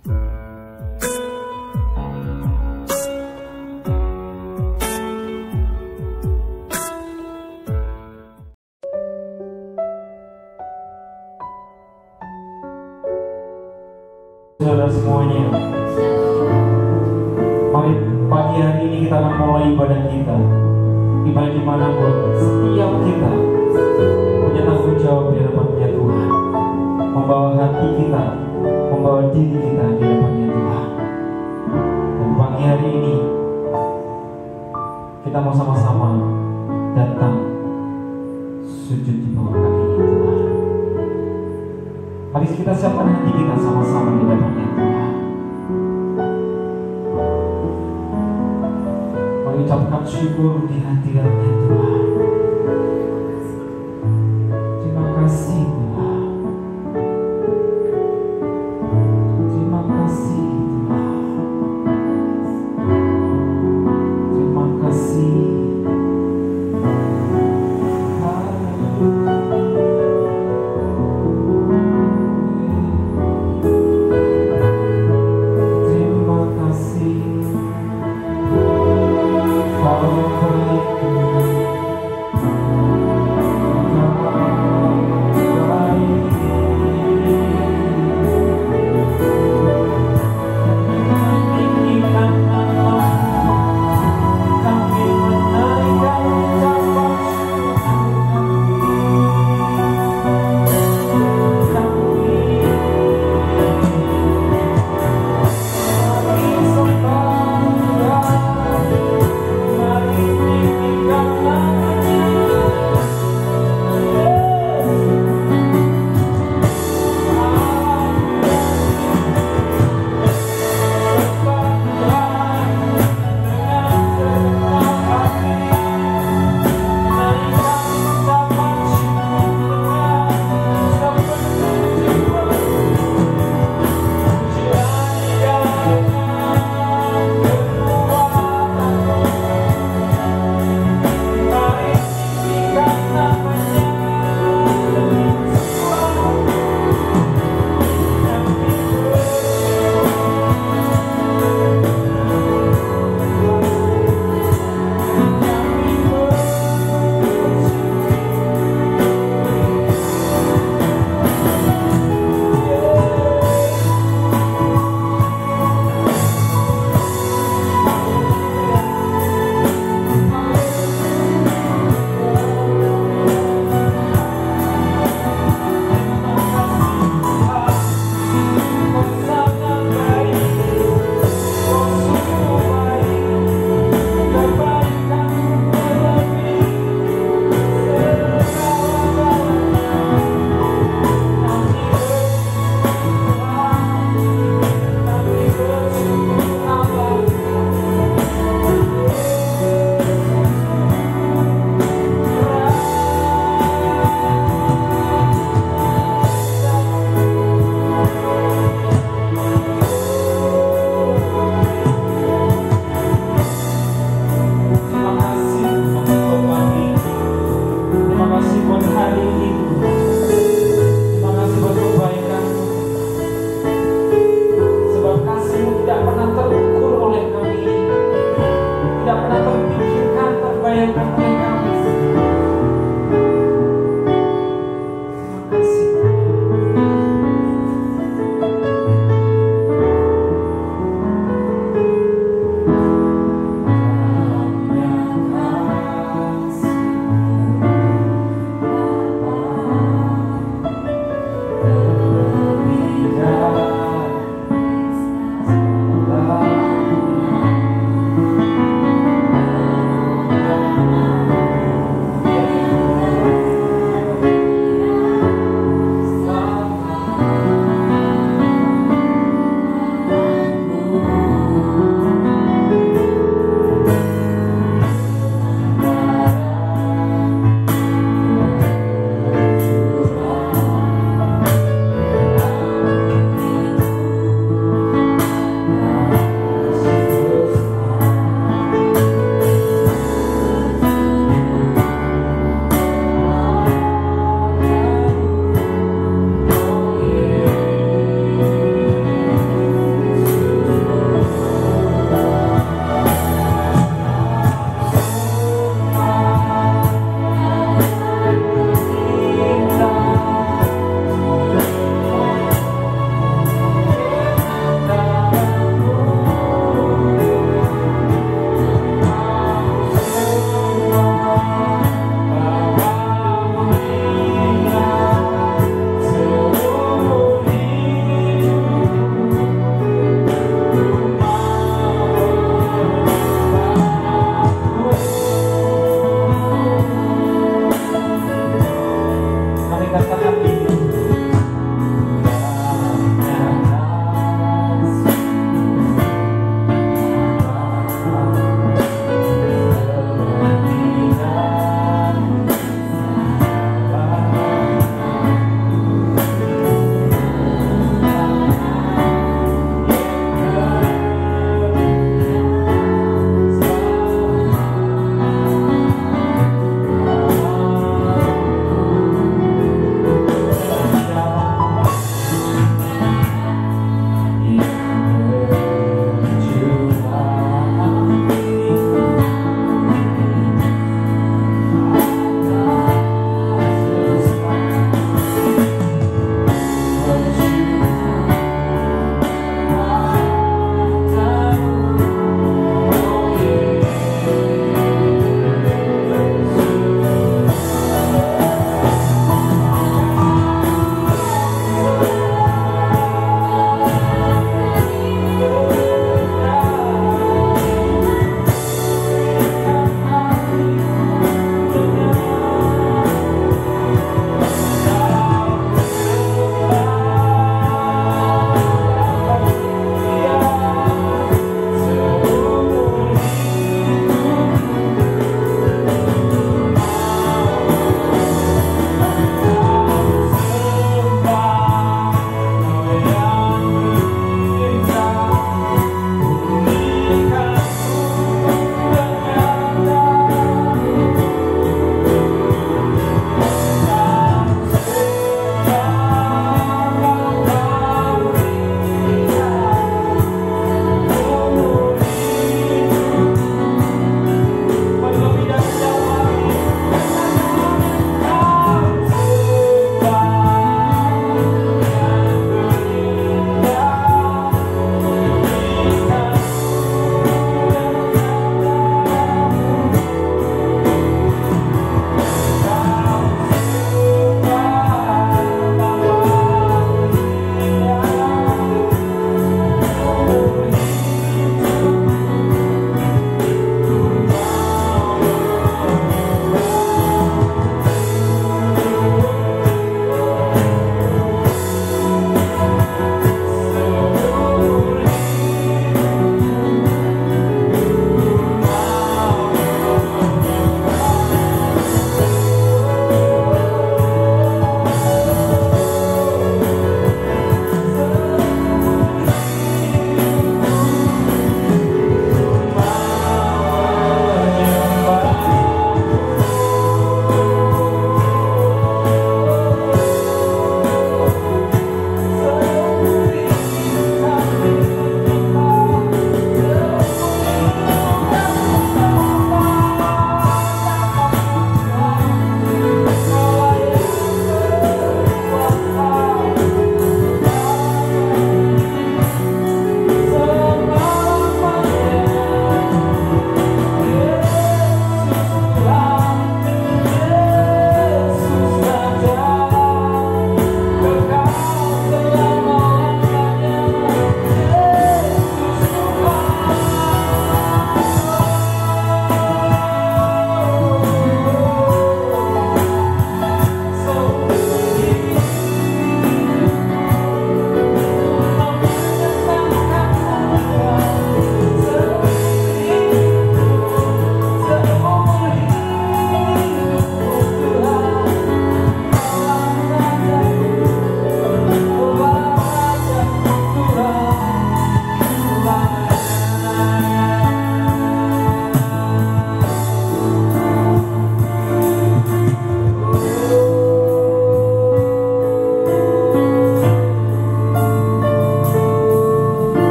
Saudara semuanya, mari pagi hari ini kita akan mulai ibadah kita. Ibadah di mana buat setiap kita punya tanggung jawab di hadapan Tuhan, membawa hati kita, membawa diri kita di hadapan Tuhan. Dan pagi hari ini kita mau sama-sama datang sujud di bawah kaki Tuhan. Mari kita siapkan hati kita sama-sama di hadapan Tuhan. Mengucapkan syukur di hadiratnya Tuhan. Terima kasih Tuhan. Terima kasih Tuhan. Terima kasih. Terima kasih.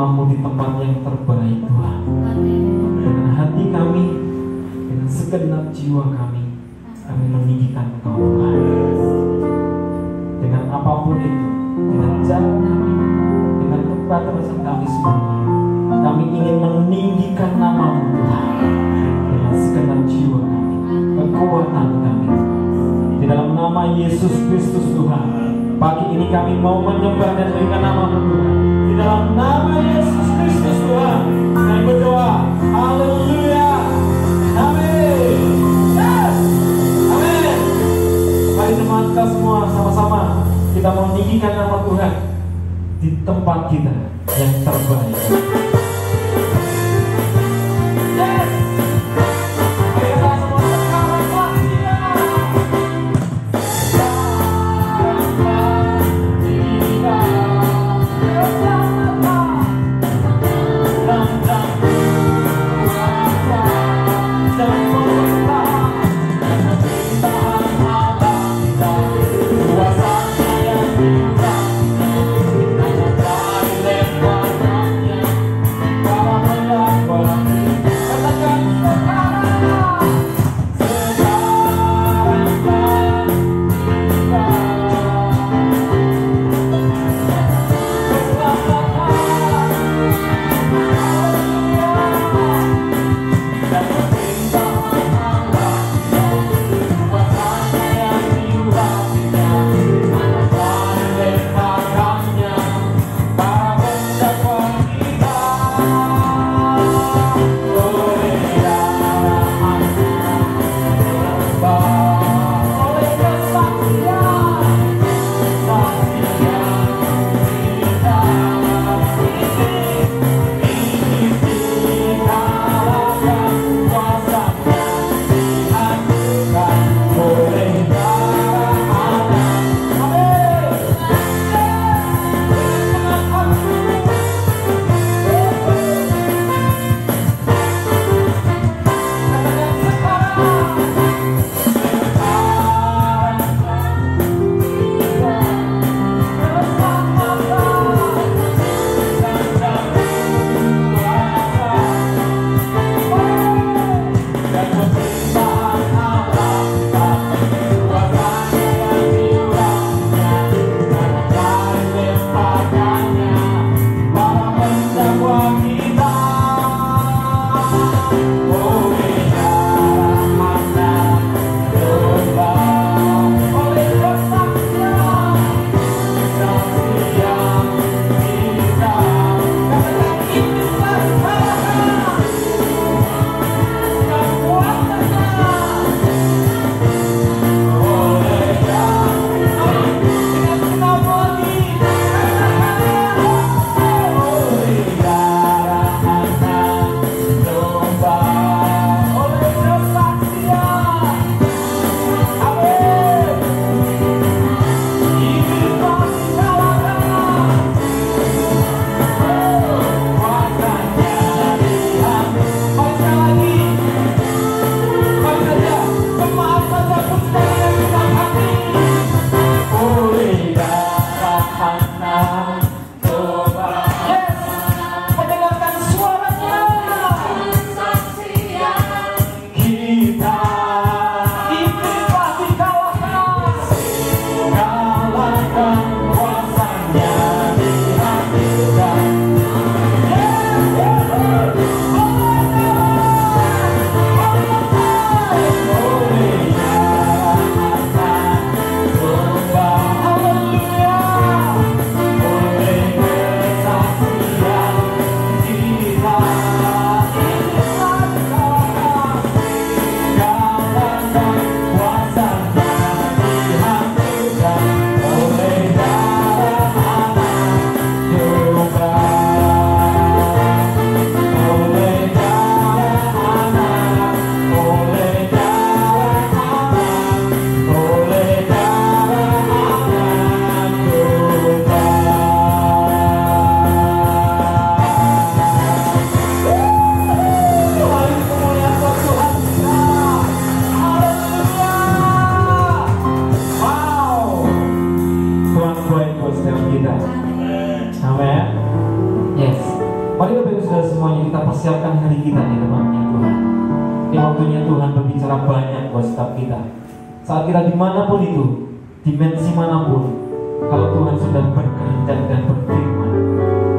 namamu di tempat yang terbaik Tuhan. Dengan hati kami, dengan segenap jiwa kami meninggikan Engkau Tuhan. Dengan apapun itu, dengan jalan kami, dengan keterbatasan kami semuanya, kami ingin meninggikan namamu Tuhan. Dengan segenap jiwa kami, kekuatan kami, di dalam nama Yesus Kristus Tuhan. Pagi ini kami mau menyembah dan berikan namamu Tuhan. Di dalam nama Yesus Kristus Tuhan, kami berdoa. Haleluya. Amin. Yes. Amin. Mari teman kita semua sama-sama kita mau meninggikan nama Tuhan di tempat kita yang terbaik. Yes. Mari kita semua sekarang saksikan. Mari Bapak Ibu Saudara semuanya kita persiapkan hari kita di depan-Nya Tuhan. Ini waktunya Tuhan berbicara banyak buat setiap kita. Saat kita dimanapun itu, dimensi manapun, kalau Tuhan sudah berkehendak dan berfirman,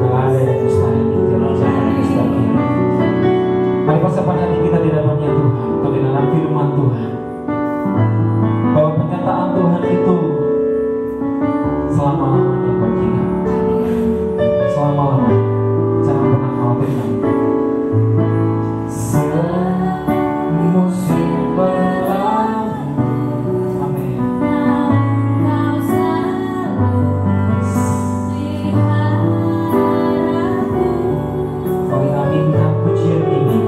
gak ada yang mustahil dikerjakan di setiap kita. Mari persiapkan hati kita di depan-Nya Tuhan untuk mendengar firman Tuhan, bahwa penyataan Tuhan itu selama-lamanya buat kita. Selama-lamanya, jangan pernah khawatir. Semusim berlalu, amin. Mari aminkan pujian ini.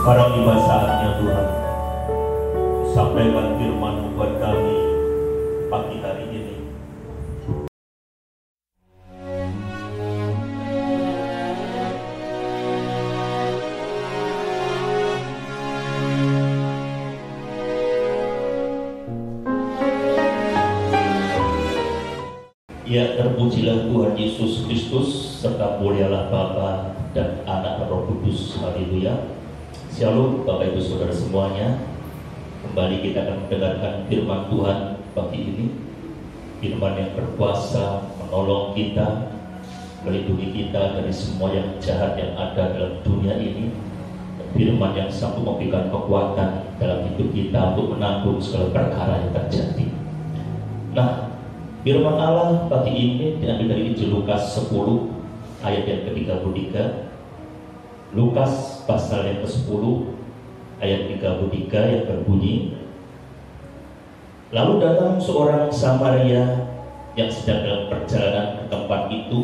Sekarang tiba saatnya Tuhan, sampaikan firman-Mu buat kami pagi hari ini. Ya, terpujilah Tuhan Yesus Kristus, serta mulialah Bapa dan Anak Roh Kudus. Haleluya. Shalom Bapak Ibu Saudara semuanya. Kembali kita akan mendengarkan firman Tuhan pagi ini. Firman yang berkuasa menolong kita, melindungi kita dari semua yang jahat yang ada dalam dunia ini, dan firman yang sanggup memberikan kekuatan dalam hidup kita untuk menanggung segala perkara yang terjadi. Nah, firman Allah pagi ini diambil dari Injil Lukas 10 ayat yang ke-33. Lukas pasal yang ke-10 ayat 33 yang berbunyi, lalu datang seorang Samaria yang sedang dalam perjalanan ke tempat itu,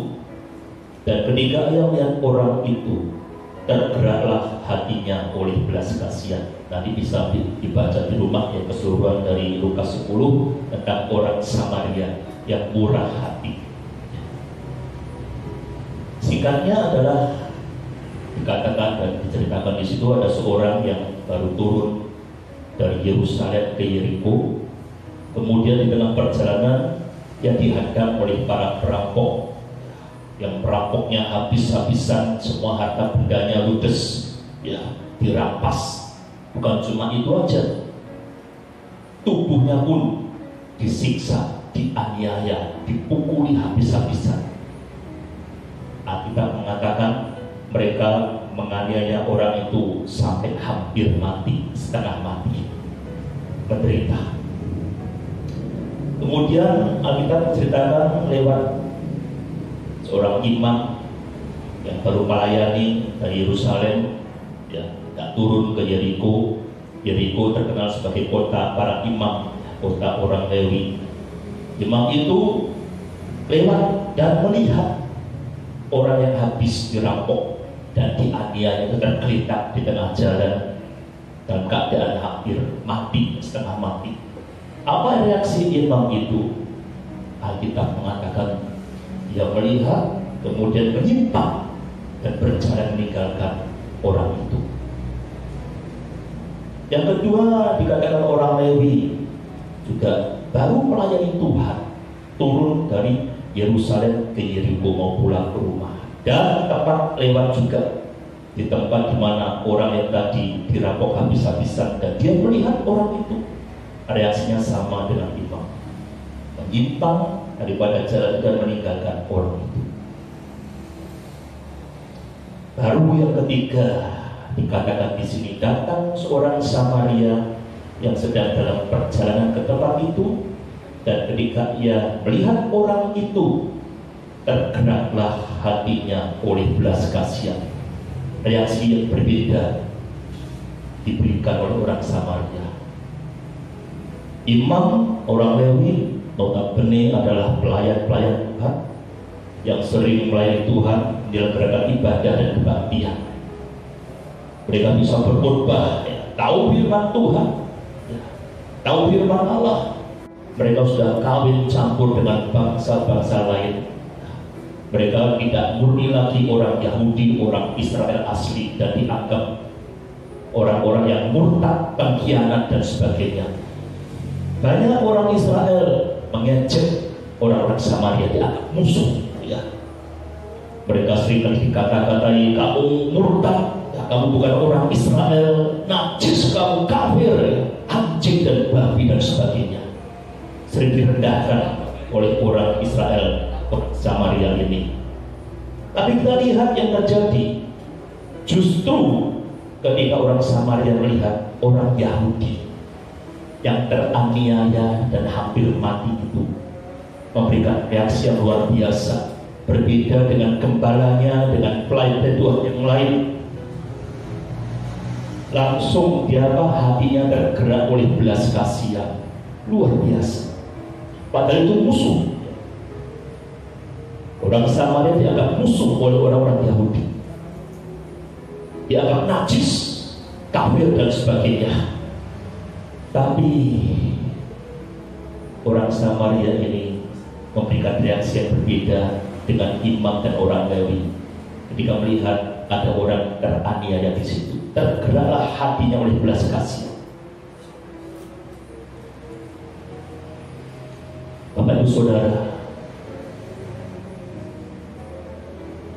dan ketika ia melihat orang itu, tergeraklah hatinya oleh belas kasihan. Nanti bisa dibaca di rumah yang keseluruhan dari Lukas 10 tentang orang Samaria yang murah hati. Singkatnya adalah dikatakan dan diceritakan di situ ada seorang yang baru turun dari Yerusalem ke Yeriko. Kemudian di tengah perjalanan dia dihadang oleh para perampok, yang perampoknya habis-habisan, semua harta bendanya ludes, ya, dirampas. Bukan cuma itu aja, tubuhnya pun disiksa, dianiaya, dipukuli habis-habisan. Alkitab mengatakan mereka menganiaya orang itu sampai hampir mati, setengah mati, menderita. Kemudian Alkitab menceritakan lewat seorang imam yang baru melayani dari Yerusalem, ya, tak turun ke Yeriko. Yeriko terkenal sebagai kota para imam, kota orang Lewi. Imam itu lewat dan melihat orang yang habis dirampok dan dianiaya tergeletak di tengah jalan dalam keadaan hampir mati, setengah mati. Apa reaksi imam itu? Alkitab mengatakan dia melihat, kemudian menyimpang dan berjalan meninggalkan orang itu. Yang kedua dikatakan orang Lewi juga baru melayani Tuhan, turun dari Yerusalem ke Yeriko mau pulang ke rumah, dan tempat lewat juga di tempat di mana orang yang tadi dirampok habis-habisan, dan dia melihat orang itu. Reaksinya sama dengan imam, menyimpang daripada jalan dan meninggalkan orang itu. Baru yang ketiga dikatakan di sini, datang seorang Samaria yang sedang dalam perjalanan ke tempat itu, dan ketika ia melihat orang itu, tergeraklah hatinya oleh belas kasihan. Reaksi yang berbeda diberikan oleh orang Samaria. Imam orang Lewi notabene adalah pelayan-pelayan Tuhan yang sering melayani Tuhan, menyelenggarakan ibadah dan kebaktian. Mereka bisa berkhotbah, ya, tahu firman Tuhan, ya, tahu firman Allah. Mereka sudah kawin campur dengan bangsa-bangsa lain. Mereka tidak murni lagi orang Yahudi, orang Israel asli, dan dianggap orang-orang yang murtad, pengkhianat dan sebagainya. Banyak orang Israel mengejek orang-orang Samaria, dianggap musuh, ya. Mereka sering dikata-katai, kamu murtad, ya, kamu bukan orang Israel, najis, kamu kafir, ya, anjing dan babi dan sebagainya. Sering direndahkan oleh orang Israel, orang Samaria ini. Tapi kita lihat yang terjadi, justru ketika orang Samaria melihat orang Yahudi yang teraniaya dan hampir mati itu, memberikan reaksi yang luar biasa, berbeda dengan gembalanya, dengan pelayan Tuhan yang lain. Langsung hatinya tergerak oleh belas kasihan, luar biasa. Padahal itu musuh. Orang Samaria dianggap musuh oleh orang-orang Yahudi, dianggap najis, kafir dan sebagainya. Tapi orang Samaria ini memberikan reaksi yang berbeda dengan imam dan orang Lewi. Ketika melihat ada orang teraniaya di situ, tergeraklah hatinya oleh belas kasihan. Bapak Ibu Saudara,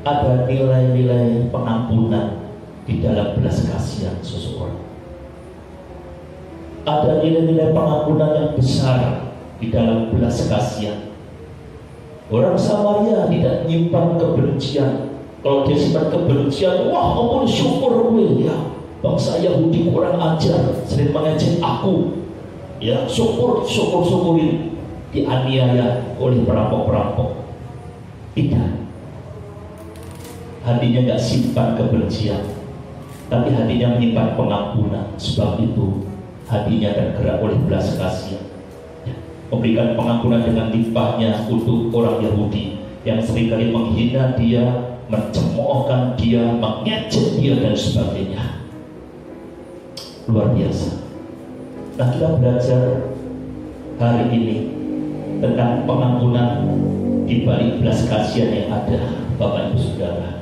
ada nilai-nilai pengampunan di dalam belas kasihan seseorang. Ada nilai-nilai pengampunan yang besar di dalam belas kasihan. Orang Samaria tidak menyimpan kebencian. Kalau dia simpan kebencian, wah ampun syukur gue, ya, bangsa Yahudi kurang ajar, sering mengejek aku. Ya, syukurin dianiaya oleh perampok-perampok. Tidak. Hatinya nggak simpan kebencian, tapi hatinya menyimpan pengampunan. Sebab itu hatinya tergerak oleh belas kasihan, memberikan pengampunan dengan limpahnya untuk orang Yahudi yang seringkali menghina dia, mencemoohkan dia, mengejek dia dan sebagainya. Luar biasa. Nah, kita belajar hari ini tentang pengampunan di balik belas kasihan yang ada, Bapak Ibu Saudara.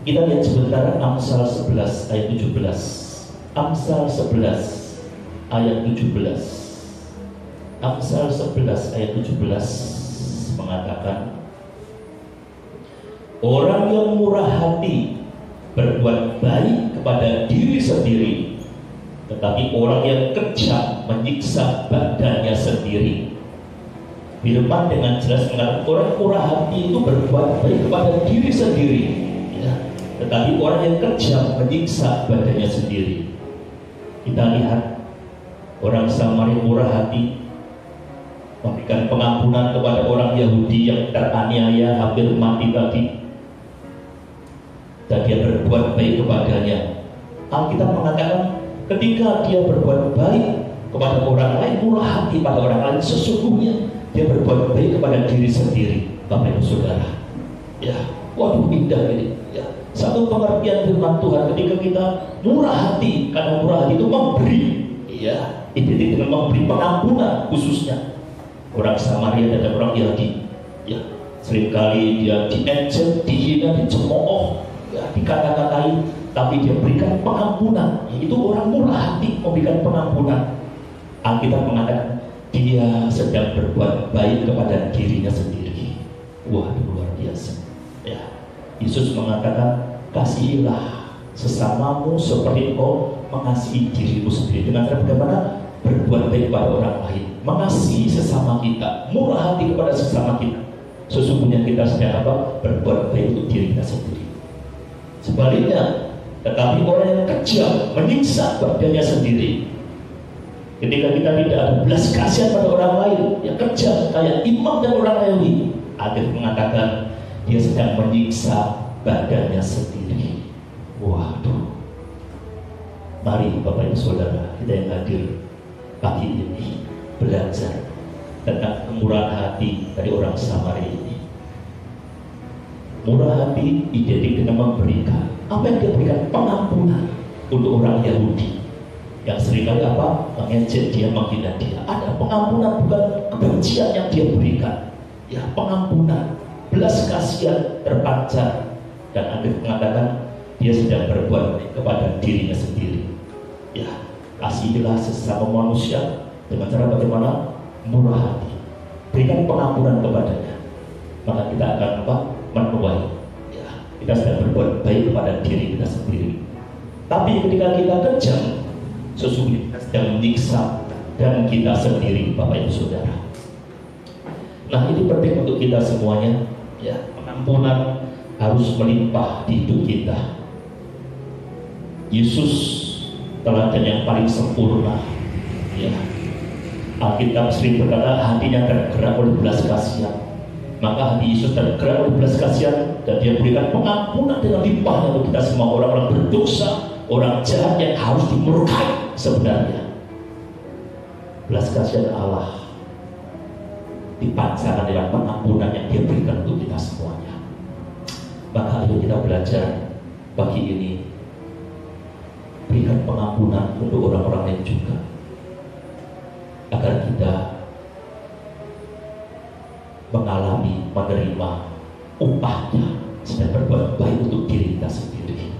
Kita lihat sebentar Amsal 11 ayat 17. Amsal 11 ayat 17. Amsal 11 ayat 17 mengatakan, orang yang murah hati berbuat baik kepada diri sendiri, tetapi orang yang kejam menyiksa badannya sendiri. Firman dengan jelas mengatakan orang murah hati itu berbuat baik kepada diri sendiri, ya, tetapi orang yang kejam menyiksa badannya sendiri. Kita lihat orang Samaria murah hati, memberikan pengampunan kepada orang Yahudi yang teraniaya hampir mati tadi, dan dia berbuat baik kepadanya. Alkitab mengatakan ketika dia berbuat baik kepada orang lain, murah hati pada orang lain, sesungguhnya dia berbuat baik kepada diri sendiri. Bapak Ibu Saudara, ya, waduh indah ini. Ya, satu pengertian firman Tuhan ketika kita murah hati, karena murah hati itu memberi, ya, identik dengan memberi pengampunan khususnya. Orang Samaria dan orang Yahudi, ya, seringkali dia diejek, dihina, dicemooh, ya, dikata-katai, tapi dia berikan pengampunan. Yaitu orang murah hati memberikan pengampunan. Alkitab mengatakan dia sedang berbuat baik kepada dirinya sendiri. Wah, luar biasa. Ya, Yesus mengatakan kasihilah sesamamu seperti engkau mengasihi dirimu sendiri. Dengan cara bagaimana? Berbuat baik kepada orang lain, mengasihi sesama kita, murah hati kepada sesama kita. Sesungguhnya kita sedang apa? Berbuat baik untuk diri kita sendiri. Sebaliknya, tetapi orang yang kejam menyiksa badannya sendiri. Ketika kita tidak ada belas kasihan pada orang lain, yang kejam kayak imam dan orang Lewi, akhirnya mengatakan dia sedang menyiksa badannya sendiri. Waduh. Mari Bapak Ibu Saudara, kita yang hadir pagi ini belajar tentang kemurahan hati dari orang Samaria ini. Murah hati identik dengan memberikan. Apa yang dia berikan? Pengampunan untuk orang Yahudi yang seringkali apa? Mengejek dia, menghina dia. Ada pengampunan, bukan kebencian yang dia berikan. Ya, pengampunan, belas kasihan terpancar, dan akhirnya mengatakan dia sedang berbuat kepada dirinya sendiri. Ya, kasihilah sesama manusia dengan cara bagaimana? Murah hati, berikan pengampunan kepadanya, maka kita akan apa? Menuai. Ya, kita sedang berbuat baik kepada diri kita sendiri. Tapi ketika kita kejam, sesungguhnya kita sedang menyiksa dan kita sendiri, Bapak Ibu Saudara. Nah, ini penting untuk kita semuanya. Ya, pengampunan harus melimpah di hidup kita. Yesus teladan yang paling sempurna. Ya, Alkitab sering berkata hatinya tergerak oleh belas kasihan. Maka hati Yesus tergerak oleh belas kasihan dan dia berikan pengampunan dengan limpahnya untuk kita semua, orang-orang berdosa, orang jahat yang harus dimurkai sebenarnya. Belas kasihan Allah dipancarkan dengan pengampunan yang dia berikan untuk kita semuanya. Maka ayo kita belajar pagi ini, berikan pengampunan untuk orang-orang lain juga, agar kita mengalami, menerima upahnya sedang berbuat baik untuk diri kita sendiri.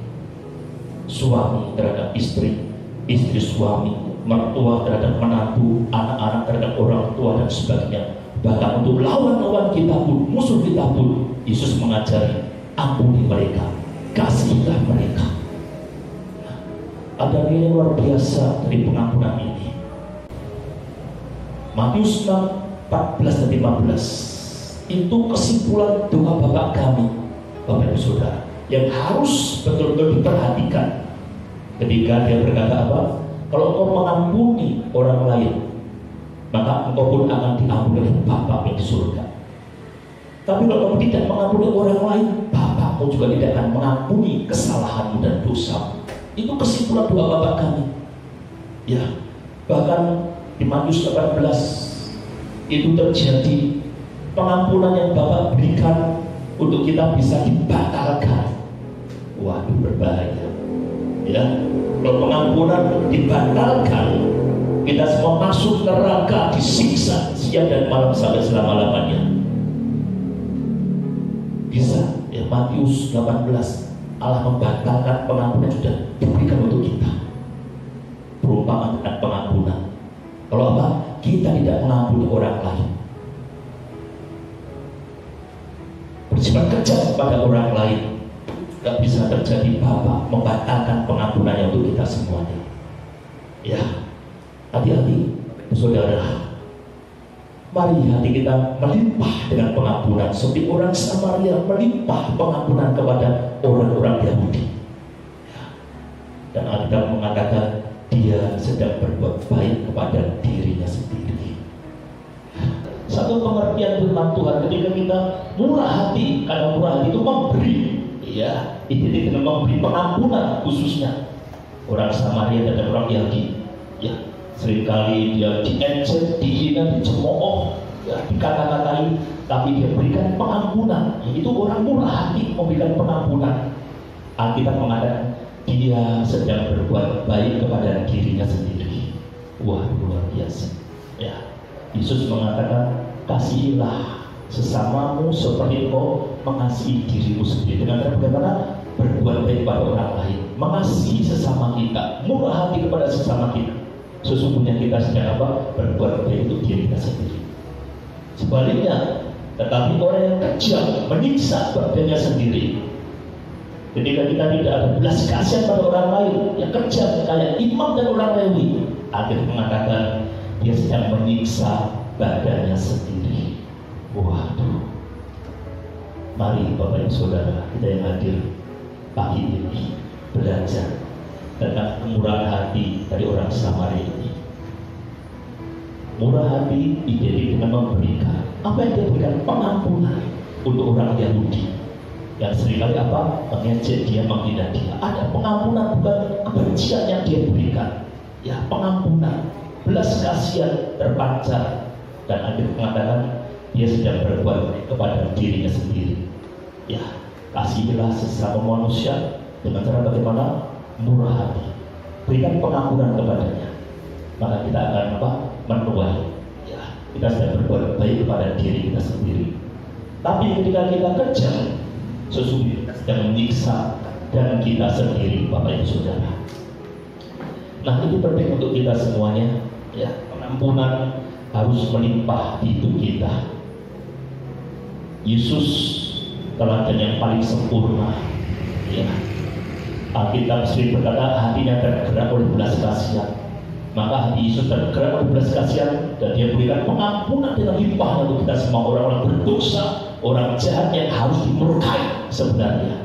Suami terhadap istri, istri suami, mertua terhadap menantu, anak-anak terhadap orang tua dan sebagainya. Bahkan untuk lawan-lawan kita pun, musuh kita pun, Yesus mengajari, ampuni mereka, kasihilah mereka. Ada nilai luar biasa dari pengampunan ini. Matius 6, 14 dan 15. Itu kesimpulan doa Bapa kami, Bapak Ibu Saudara, yang harus betul-betul diperhatikan. Ketika dia berkata apa? Kalau engkau mengampuni orang lain, maka engkau pun akan diampuni oleh Bapa yang di surga. Tapi kalau kamu tidak mengampuni orang lain, Bapakmu juga tidak akan mengampuni kesalahanmu dan dosamu. Itu kesimpulan doa Bapa kami. Ya, bahkan di Matius 18 itu terjadi pengampunan yang Bapak berikan untuk kita bisa dibatalkan. Waduh, berbahaya. Ya, kalau pengampunan dibatalkan, kita semua masuk neraka, disiksa siang dan malam sampai selama-lamanya. Bisa, ya, Matius 18 Allah membatalkan pengampunan sudah diberikan untuk kita. Perumpamaan dan pengampunan. Kalau apa? Kita tidak mengampuni orang lain, bersifat kejam kepada orang lain, gak bisa terjadi. Bapa membatalkan pengampunannya untuk kita semuanya. Ya, hati-hati saudara. Mari hati kita melimpah dengan pengampunan seperti orang Samaria melimpah pengampunan kepada orang-orang Yahudi. Ya. Dan Alkitab mengatakan dia sedang berbuat baik kepada dirinya sendiri. Satu pengertian firman Tuhan ketika kita murah hati, karena murah hati itu memberi, ya, identik dengan memberi pengampunan khususnya. Orang Samaria dan orang Yahudi, ya, seringkali dia diejek, dihina, dicemooh, ya, dikata-katai, tapi dia berikan pengampunan. Yaitu orang murah hati memberikan pengampunan. Alkitab mengatakan dia sedang berbuat baik kepada dirinya sendiri. Wah, luar biasa. Ya, Yesus mengatakan, kasihilah sesamamu seperti engkau mengasihi dirimu sendiri. Dengan cara bagaimana? Berbuat baik pada orang lain, mengasihi sesama kita, murah hati kepada sesama kita. Sesungguhnya kita sedang apa? Berbuat baik untuk diri kita sendiri. Sebaliknya, tetapi orang yang kejam menyiksa badannya sendiri. Ketika kita tidak ada belas kasihan pada orang lain, yang kejam kayak imam dan orang Lewi, akhirnya mengatakan dia sedang menyiksa badannya sendiri. Waduh. Mari Bapak Ibu Saudara, kita yang hadir pagi ini belajar tentang kemurahan hati dari orang Samaria ini. Murah hati identik dengan memberikan. Apa yang dia berikan? Pengampunan untuk orang Yahudi yang seringkali apa? Mengejek dia, menghina dia. Ada pengampunan, bukan kebencian yang dia berikan. Ya, pengampunan, belas kasihan terpancar, dan akhirnya mengatakan dia sedang berbuat baik kepada dirinya sendiri. Ya, kasihilah sesama manusia dengan cara bagaimana? Murah hati, berikan pengampunan kepadanya, maka kita akan apa? Menuai. Ya, kita sedang berbuat baik kepada diri kita sendiri. Tapi ketika kita kejam, sesungguhnya kita sedang menyiksa dan kita sendiri, Bapak Ibu Saudara. Nah, ini penting untuk kita semuanya. Ya, pengampunan harus melimpah di hidup kita. Yesus teladan yang paling sempurna. Ya, Alkitab sering berkata hatinya tergerak oleh belas kasihan. Maka hati Yesus tergerak oleh belas kasihan dan dia berikan pengampunan dengan limpahnya untuk kita semua, orang-orang berdosa, orang jahat yang harus dimurkai sebenarnya.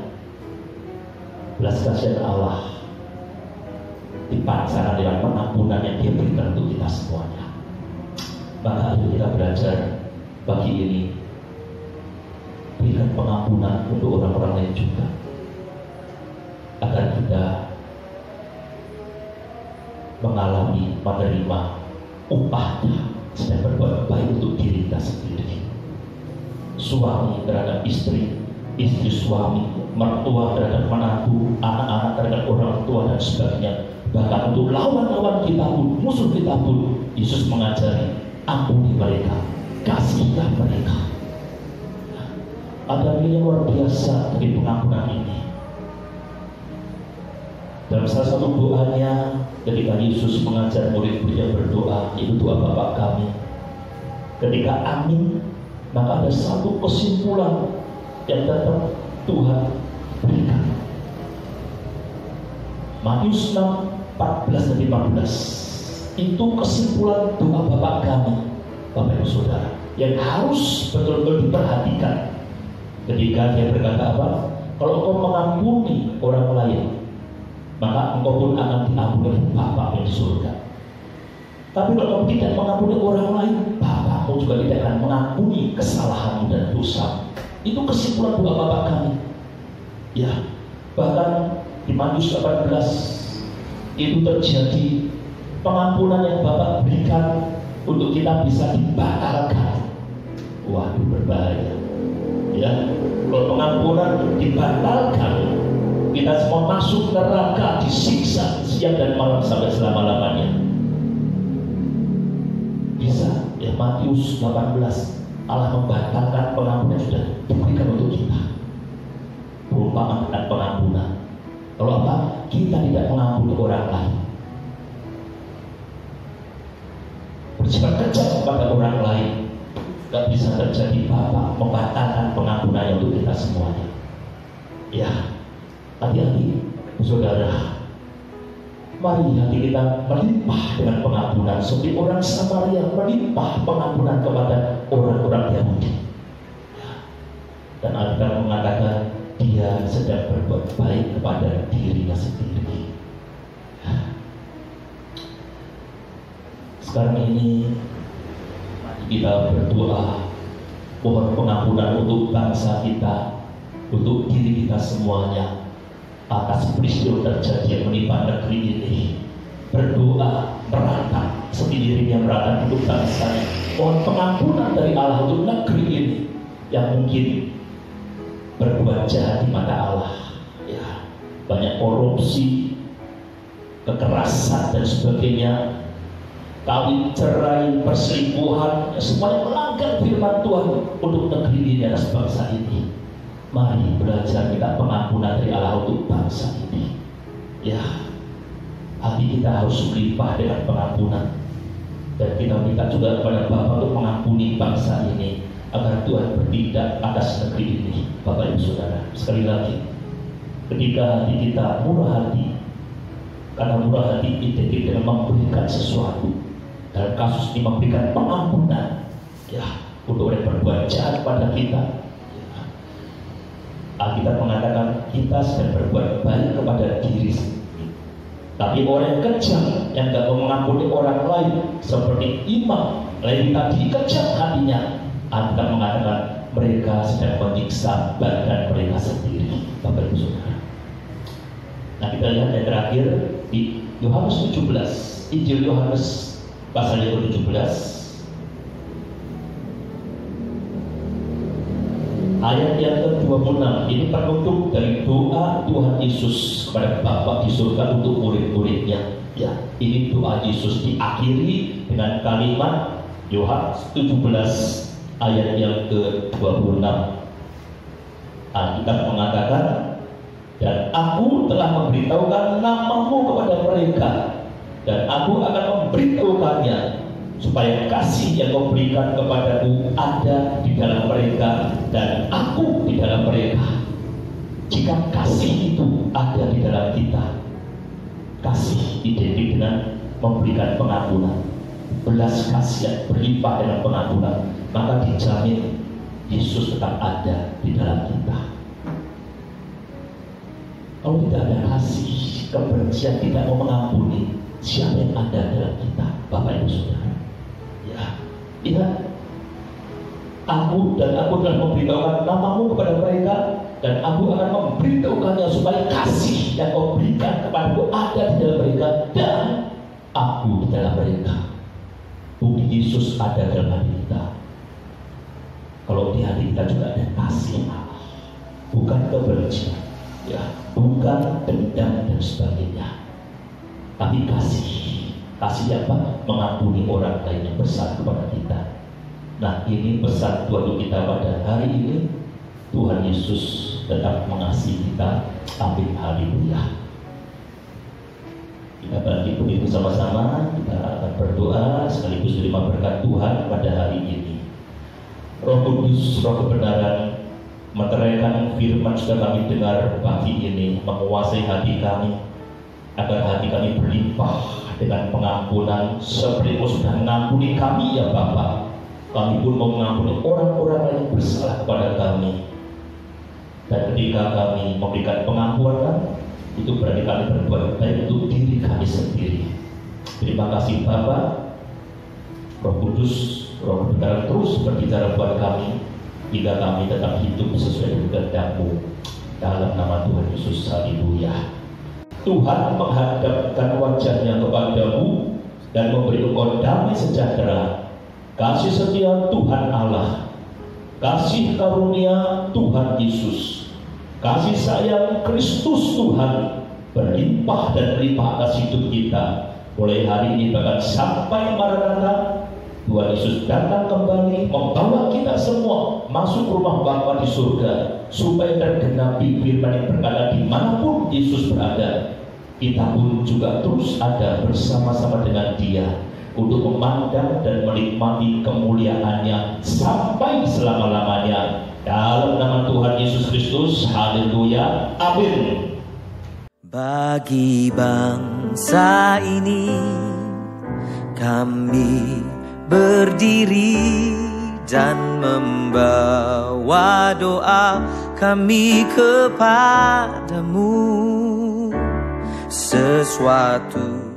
Belas kasihan Allah dipancarkan dengan pengampunan yang dia berikan untuk kita semuanya. Maka ayo kita belajar pagi ini, berikan pengampunan untuk orang-orang lain juga, agar kita mengalami, menerima upahnya sedang berbuat baik untuk diri kita sendiri. Suami terhadap istri, istri suami, mertua terhadap menantu, anak-anak terhadap orang tua dan sebagainya. Bahkan untuk lawan-lawan kita pun, musuh kita pun, Yesus mengajari, ampuni mereka, kasihilah mereka. Ada nilai luar biasa dari pengampunan ini. Dalam salah satu doanya, ketika Yesus mengajar murid-muridnya berdoa, itu doa Bapa kami. Ketika amin, maka ada satu kesimpulan yang tetap Tuhan berikan. Matius 6:14 dan 15 itu kesimpulan doa Bapa kami, Bapak Ibu Saudara. yang harus betul-betul diperhatikan ketika dia berkata apa? Kalau engkau mengampuni orang lain, maka engkau pun akan diampuni Bapa yang di surga. Tapi kalau kamu tidak mengampuni orang lain, Bapakmu juga tidak akan mengampuni kesalahanmu dan dosa. Itu kesimpulan doa Bapa kami. Ya, bahkan di Matius 18 itu terjadi pengampunan yang Bapak berikan untuk kita bisa dibatalkan. Waduh, berbahaya. Ya, kalau pengampunan dibatalkan, kita semua masuk neraka, disiksa siang dan malam sampai selama-lamanya. Bisa ya, Matius 18 Allah membatalkan pengampunan yang sudah diberikan untuk kita. Perumpamaan dan pengampunan. Kalau apa? Kita tidak mengampuni orang lain, bersikap kejam kepada orang lain, gak bisa terjadi Bapak membatalkan pengampunannya untuk kita semuanya. Ya, hati-hati saudara. Mari hati kita melimpah dengan pengampunan seperti orang Samaria melimpah pengampunan kepada orang-orang Yahudi. Dan Alkitab mengatakan dia sedang berbuat baik kepada dirinya sendiri. Sekarang ini kita berdoa mohon pengampunan untuk bangsa kita, untuk diri kita semuanya, atas peristiwa terjadi yang menimpa negeri ini. Berdoa meratap seperti dirinya meratap untuk bangsanya. Mohon pengampunan dari Allah untuk negeri ini yang mungkin berbuat jahat di mata Allah. Ya, banyak korupsi, kekerasan dan sebagainya, kawin cerai, perselingkuhan, semuanya melanggar firman Tuhan untuk negeri ini, atas bangsa ini. Mari belajar minta pengampunan dari Allah untuk bangsa ini. Ya, hati kita harus melimpah dengan pengampunan. Dan kita minta juga kepada Bapa untuk mengampuni bangsa ini, agar Tuhan bertindak atas negeri ini. Bapak Ibu Saudara, sekali lagi, ketika hati kita murah hati, karena murah hati identik dengan memberikan sesuatu. Dalam kasus ini memberikan pengampunan, ya, untuk orang yang berbuat jahat pada kita. Alkitab mengatakan kita sedang berbuat baik kepada diri sendiri. Tapi orang yang kejam, yang tidak mau mengampuni orang lain, seperti imam lain tadi, kejam hatinya, Alkitab mengatakan mereka sedang menyiksa badan mereka sendiri. Bapak Ibu Saudara, nah kita lihat yang terakhir di Yohanes 17, Injil Yohanes pasal yang ke-17 ayat yang ke-26. Ini penutup dari doa Tuhan Yesus kepada Bapa di surga untuk murid-muridnya. Ya, ini doa Yesus diakhiri dengan kalimat Yohanes 17 ayat yang ke-26. Alkitab mengatakan, dan aku telah memberitahukan namamu kepada mereka, dan aku akan memberitahukannya, supaya kasih yang kau berikan kepadaku ada di dalam mereka dan aku di dalam mereka. Jika kasih itu ada di dalam kita, kasih identik dengan memberikan pengampunan, belas kasihan berlimpah dengan pengampunan, maka dijamin Yesus tetap ada di dalam kita. Kalau tidak ada kasih, kebencian, tidak mau mengampuni, siapa yang ada dalam kita, Bapak Ibu Saudara? Ya, lihat, aku telah memberitahukan namamu kepada mereka, dan aku akan memberitahukannya supaya kasih yang kau berikan kepadaku ada di dalam mereka dan aku di dalam mereka. Bukti Yesus ada dalam hati kita. Kalau di hati kita juga ada kasih Allah, bukan kebencian, ya, bukan dendam dan sebagainya, tapi kasih apa? Mengampuni orang lain yang bersalah kepada kita. Nah, ini pesan Tuhan untuk kita pada hari ini. Tuhan Yesus tetap mengasihi kita. Amin, haleluya. Kita bangkit berdiri bersama-sama. Kita akan berdoa sekaligus terima berkat Tuhan pada hari ini. Roh Kudus, Roh kebenaran, meteraikan firman sudah kami dengar pagi ini, menguasai hati kami, agar hati kami berlimpah dengan pengampunan seperti Engkau sudah mengampuni kami, ya Bapa. Kami pun mau mengampuni orang-orang yang bersalah kepada kami. Dan ketika kami memberikan pengampunan, itu berarti kami berbuat baik untuk diri kami sendiri. Terima kasih Bapa. Roh Kudus, Roh berbicara terus berbicara buat kami, hingga kami tetap hidup sesuai dengan kehendak-Mu. Dalam nama Tuhan Yesus, haleluya. Tuhan menghadapkan wajahnya kepadamu dan memberi engkau damai sejahtera. Kasih setia Tuhan Allah, kasih karunia Tuhan Yesus, kasih sayang Kristus Tuhan berlimpah dan melimpah atas hidup kita mulai hari ini bahkan sampai Maranatha. Tuhan Yesus datang kembali membawa kita semua masuk rumah Bapa di surga, supaya tergenapi firman yang berkata dimanapun Yesus berada, kita pun juga terus ada bersama-sama dengan Dia untuk memandang dan menikmati kemuliaannya sampai selama-lamanya. Dalam nama Tuhan Yesus Kristus, haleluya, amin. Bagi bangsa ini kami berdiri dan membawa doa kami kepadamu. Sesuatu